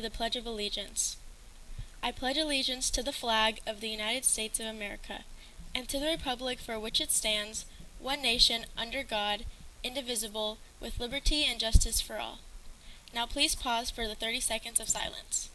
for the Pledge of Allegiance. I pledge allegiance to the flag of the United States of America, and to the republic for which it stands, one nation, under God, indivisible, with liberty and justice for all. Now please pause for the 30 seconds of silence.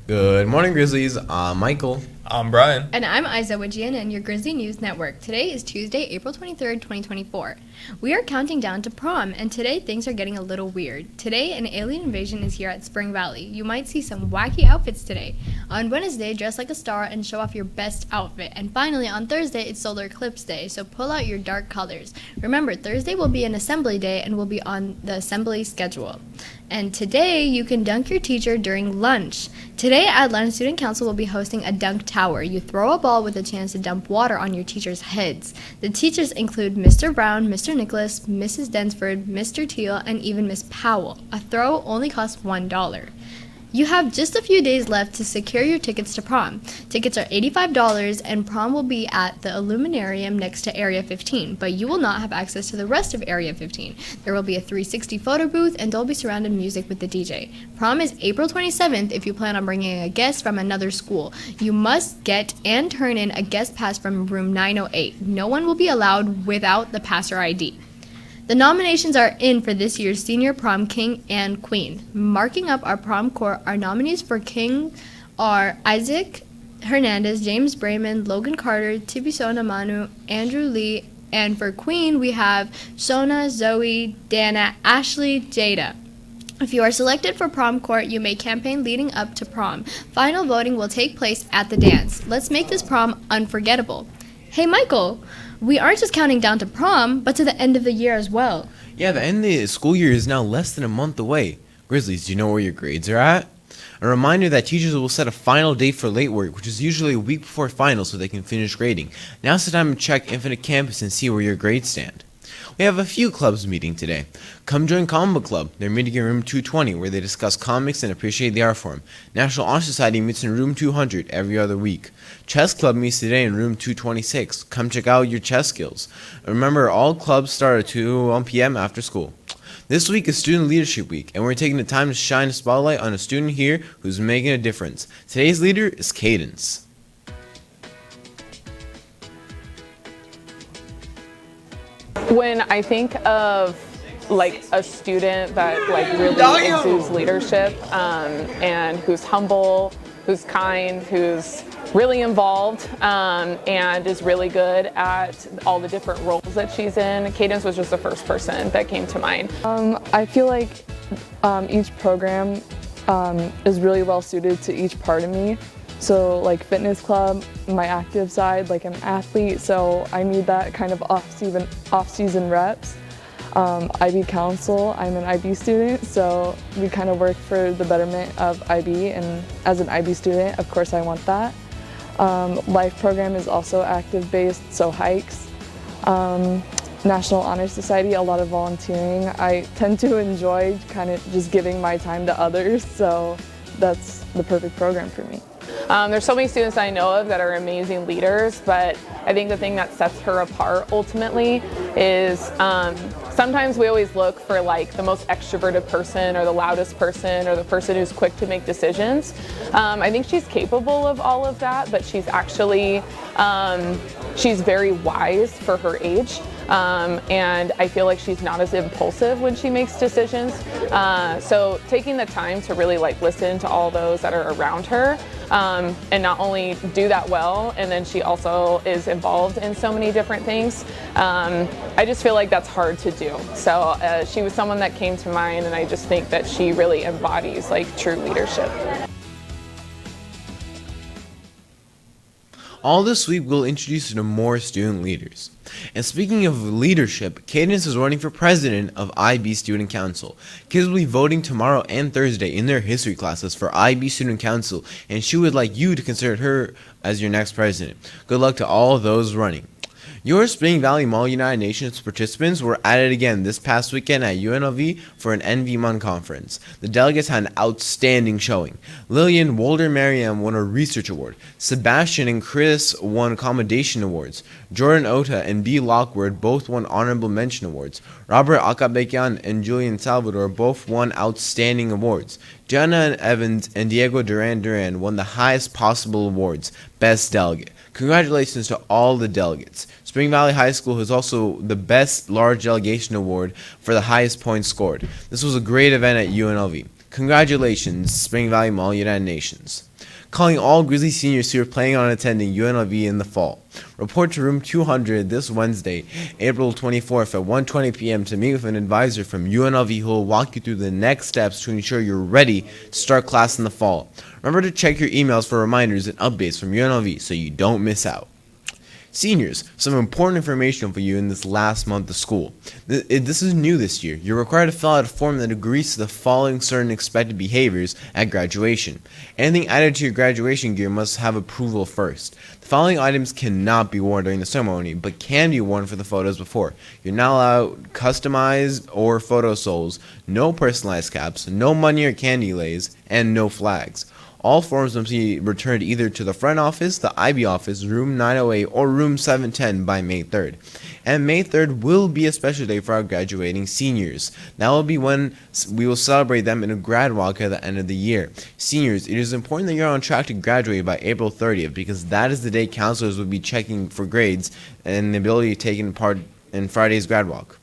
Good morning, Grizzlies. I'm Michael. I'm Brian. And I'm Isa Wajian and your Grizzly News Network. Today is Tuesday, April 23rd, 2024. We are counting down to prom, and today things are getting a little weird. Today, an alien invasion is here at Spring Valley. You might see some wacky outfits today. On Wednesday, dress like a star and show off your best outfit. And finally, on Thursday, it's Solar Eclipse Day, so pull out your dark colors. Remember, Thursday will be an assembly day and will be on the assembly schedule. And today, you can dunk your teacher during lunch. Today at lunch, Student Council will be hosting a dunk tower. You throw a ball with a chance to dump water on your teachers' heads. The teachers include Mr. Brown, Mr. Nicholas, Mrs. Densford, Mr. Teal, and even Miss Powell. A throw only costs $1. You have just a few days left to secure your tickets to prom. Tickets are $85 and prom will be at the Illuminarium next to Area 15, but you will not have access to the rest of Area 15. There will be a 360 photo booth and Dolby surrounded music with the DJ. Prom is April 27th if you plan on bringing a guest from another school. You must get and turn in a guest pass from room 908. No one will be allowed without the pass or ID. The nominations are in for this year's Senior Prom King and Queen. Marking up our prom court, our nominees for King are Isaac Hernandez, James Brayman, Logan Carter, Tibisona Manu, Andrew Lee, and for Queen we have Shona, Zoe, Dana, Ashley, Jada. If you are selected for prom court, you may campaign leading up to prom. Final voting will take place at the dance. Let's make this prom unforgettable. Hey Michael, we aren't just counting down to prom, but to the end of the year as well. Yeah, the end of the school year is now less than a month away. Grizzlies, do you know where your grades are at? A reminder that teachers will set a final date for late work, which is usually a week before finals so they can finish grading. Now's the time to check Infinite Campus and see where your grades stand. We have a few clubs meeting today. Come join Comic Club. They're meeting in room 220 where they discuss comics and appreciate the art form. National Honor Society meets in room 200 every other week. Chess Club meets today in room 226. Come check out your chess skills. Remember, all clubs start at 1 p.m. after school. This week is Student Leadership Week, and we're taking the time to shine a spotlight on a student here who's making a difference. Today's leader is Cadence. When I think of like a student that like really exudes leadership and who's humble, who's kind, who's really involved and is really good at all the different roles that she's in, Cadence was just the first person that came to mind. I feel like each program is really well suited to each part of me. So like fitness club, my active side, like I'm an athlete, so I need that kind of off-season reps. IB Council, I'm an IB student, so we kind of work for the betterment of IB, and as an IB student, of course I want that. Life program is also active-based, so hikes. National Honor Society, a lot of volunteering. I tend to enjoy kind of just giving my time to others, so that's the perfect program for me. There's so many students I know of that are amazing leaders, but I think the thing that sets her apart ultimately is sometimes we always look for like the most extroverted person or the loudest person or the person who's quick to make decisions. I think she's capable of all of that, but she's actually, she's very wise for her age. And I feel like she's not as impulsive when she makes decisions. So taking the time to really like listen to all those that are around her and not only do that well, and then she also is involved in so many different things. I just feel like that's hard to do. So she was someone that came to mind, and I just think that she really embodies like true leadership. All this week, we'll introduce you to more student leaders. And speaking of leadership, Cadence is running for president of IB Student Council. Kids will be voting tomorrow and Thursday in their history classes for IB Student Council, and she would like you to consider her as your next president. Good luck to all those running. Your Spring Valley Mall United Nations participants were at it again this past weekend at UNLV for an NVMUN conference. The delegates had an outstanding showing. Lillian Wolder-Merriam won a research award. Sebastian and Chris won commendation awards. Jordan Ota and B. Lockwood both won honorable mention awards. Robert Akabekian and Julian Salvador both won outstanding awards. Gianna Evans and Diego Duran won the highest possible awards, Best Delegate. Congratulations to all the delegates. Spring Valley High School has also the Best Large Delegation Award for the highest points scored. This was a great event at UNLV. Congratulations, Spring Valley Mall United Nations. Calling all Grizzly seniors who are planning on attending UNLV in the fall. Report to room 200 this Wednesday, April 24th at 1:20 p.m. to meet with an advisor from UNLV who will walk you through the next steps to ensure you're ready to start class in the fall. Remember to check your emails for reminders and updates from UNLV so you don't miss out. Seniors, some important information for you in this last month of school. This is new this year. You're required to fill out a form that agrees to the following certain expected behaviors at graduation. Anything added to your graduation gear must have approval first. The following items cannot be worn during the ceremony, but can be worn for the photos before. You're not allowed customized or photo soles, no personalized caps, no money or candy lays, and no flags. All forms must be returned either to the front office, the IB office, room 908, or room 710 by May 3rd. And May 3rd will be a special day for our graduating seniors. That will be when we will celebrate them in a grad walk at the end of the year. Seniors, it is important that you're on track to graduate by April 30th because that is the day counselors will be checking for grades and the ability to take part in Friday's grad walk.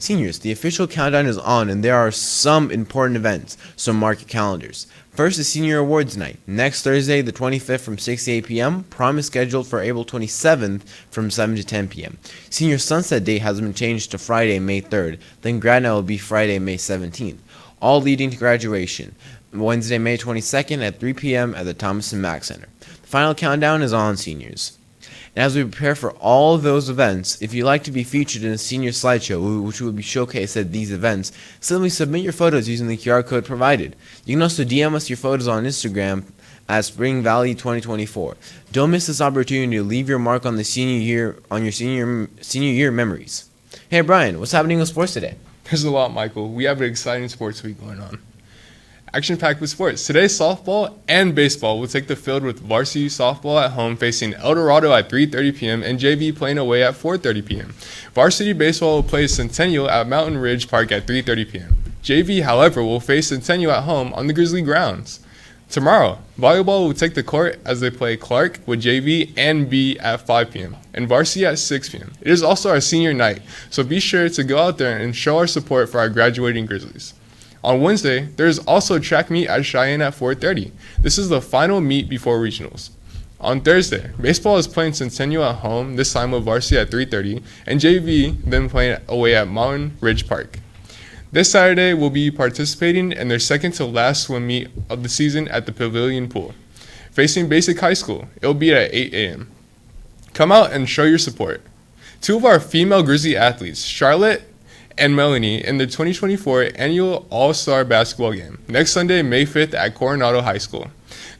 Seniors, the official countdown is on and there are some important events, so mark your calendars. First is Senior Awards Night. Next Thursday, the 25th from 6 to 8 p.m. Prom is scheduled for April 27th from 7 to 10 p.m. Senior Sunset Date has been changed to Friday, May 3rd. Then Grad Night will be Friday, May 17th. All leading to graduation. Wednesday, May 22nd at 3 p.m. at the Thomas & Mack Center. The final countdown is on, seniors. And as we prepare for all of those events, if you'd like to be featured in a senior slideshow, which will be showcased at these events, simply submit your photos using the QR code provided. You can also DM us your photos on Instagram at Spring Valley 2024. Don't miss this opportunity to leave your mark on the senior year memories. Hey Brian, what's happening with sports today? There's a lot, Michael. We have an exciting sports week going on. Action-packed with sports. Today, softball and baseball will take the field with varsity softball at home facing El Dorado at 3:30 p.m. and JV playing away at 4:30 p.m. Varsity baseball will play Centennial at Mountain Ridge Park at 3:30 p.m. JV, however, will face Centennial at home on the Grizzly grounds. Tomorrow, volleyball will take the court as they play Clark with JV and B at 5 p.m. and varsity at 6 p.m. It is also our senior night, so be sure to go out there and show our support for our graduating Grizzlies. On Wednesday, there is also a track meet at Cheyenne at 4:30. This is the final meet before regionals. On Thursday, baseball is playing Centennial at home, this time with varsity at 3:30, and JV then playing away at Mountain Ridge Park. This Saturday, we'll be participating in their second to last swim meet of the season at the Pavilion Pool. Facing Basic High School, it'll be at 8 a.m. Come out and show your support. Two of our female Grizzly athletes, Charlotte and Melanie, in the 2024 annual All-Star Basketball Game, next Sunday, May 5th at Coronado High School.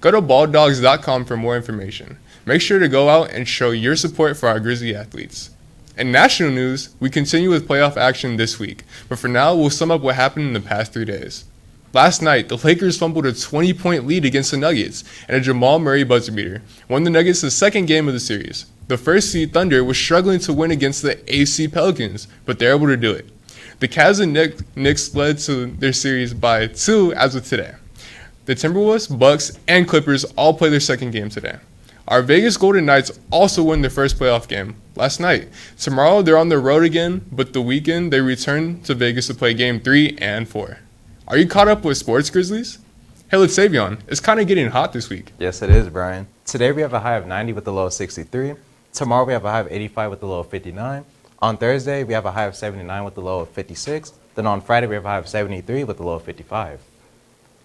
Go to balldogs.com for more information. Make sure to go out and show your support for our Grizzly athletes. In national news, we continue with playoff action this week, but for now, we'll sum up what happened in the past 3 days. Last night, the Lakers fumbled a 20-point lead against the Nuggets, and a Jamal Murray buzzer beater won the Nuggets the second game of the series. The first seed Thunder was struggling to win against the AC Pelicans, but they're able to do it. The Cavs and Knicks led to their series by 2 as of today. The Timberwolves, Bucks, and Clippers all play their second game today. Our Vegas Golden Knights also won their first playoff game last night. Tomorrow they're on the road again, but the weekend they return to Vegas to play game 3 and 4. Are you caught up with sports, Grizzlies? Hey, let's Savion. It's kind of getting hot this week. Yes, it is, Brian. Today we have a high of 90 with a low of 63. Tomorrow we have a high of 85 with a low of 59. On Thursday, we have a high of 79 with a low of 56. Then on Friday, we have a high of 73 with a low of 55.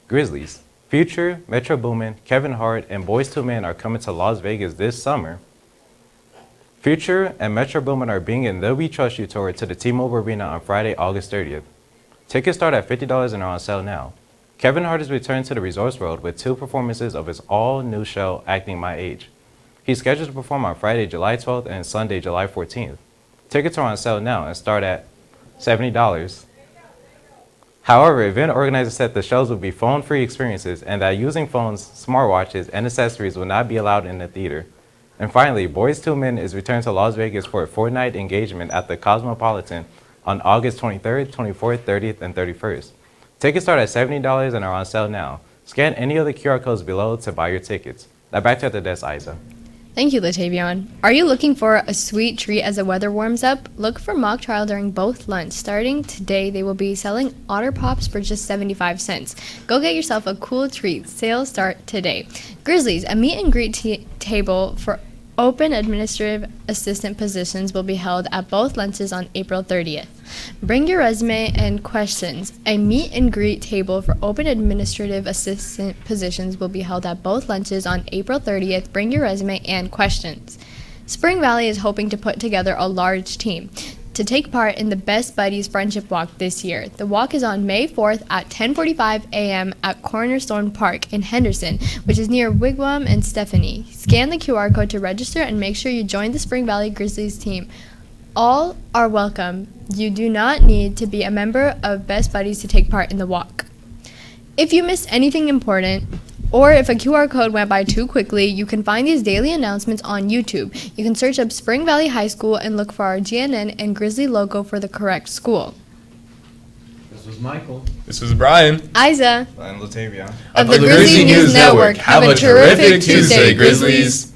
Grizzlies, Future, Metro Boomin, Kevin Hart, and Boyz II Men are coming to Las Vegas this summer. Future and Metro Boomin are bringing the We Trust You tour to the T-Mobile Arena on Friday, August 30th. Tickets start at $50 and are on sale now. Kevin Hart has returned to the Resorts World with 2 performances of his all-new show, Acting My Age. He's scheduled to perform on Friday, July 12th and Sunday, July 14th. Tickets are on sale now and start at $70. However, event organizers said the shows will be phone-free experiences and that using phones, smartwatches, and accessories will not be allowed in the theater. And finally, Boyz II Men is returned to Las Vegas for a 4-night engagement at the Cosmopolitan on August 23rd, 24th, 30th, and 31st. Tickets start at $70 and are on sale now. Scan any of the QR codes below to buy your tickets. Now back to at the desk, Isa. Thank you, Latavion. Are you looking for a sweet treat as the weather warms up? Look for mock trial during both lunch. Starting today, they will be selling Otter Pops for just 75 cents. Go get yourself a cool treat. Sales start today. Grizzlies, a meet and greet table for open administrative assistant positions will be held at both lunches on April 30th. Bring your resume and questions. A meet and greet table for open administrative assistant positions will be held at both lunches on April 30th. Bring your resume and questions. Spring Valley is hoping to put together a large team to take part in the Best Buddies Friendship Walk this year. The walk is on May 4th at 10:45 a.m. at Cornerstone Park in Henderson, which is near Wigwam and Stephanie. Scan the QR code to register and make sure you join the Spring Valley Grizzlies team. All are welcome. You do not need to be a member of Best Buddies to take part in the walk. If you missed anything important, or if a QR code went by too quickly, you can find these daily announcements on YouTube. You can search up Spring Valley High School and look for our GNN and Grizzly logo for the correct school. This was Michael. This was Brian. Isa And Latavia. of the Grizzly News Network. Have a terrific Tuesday, Grizzlies.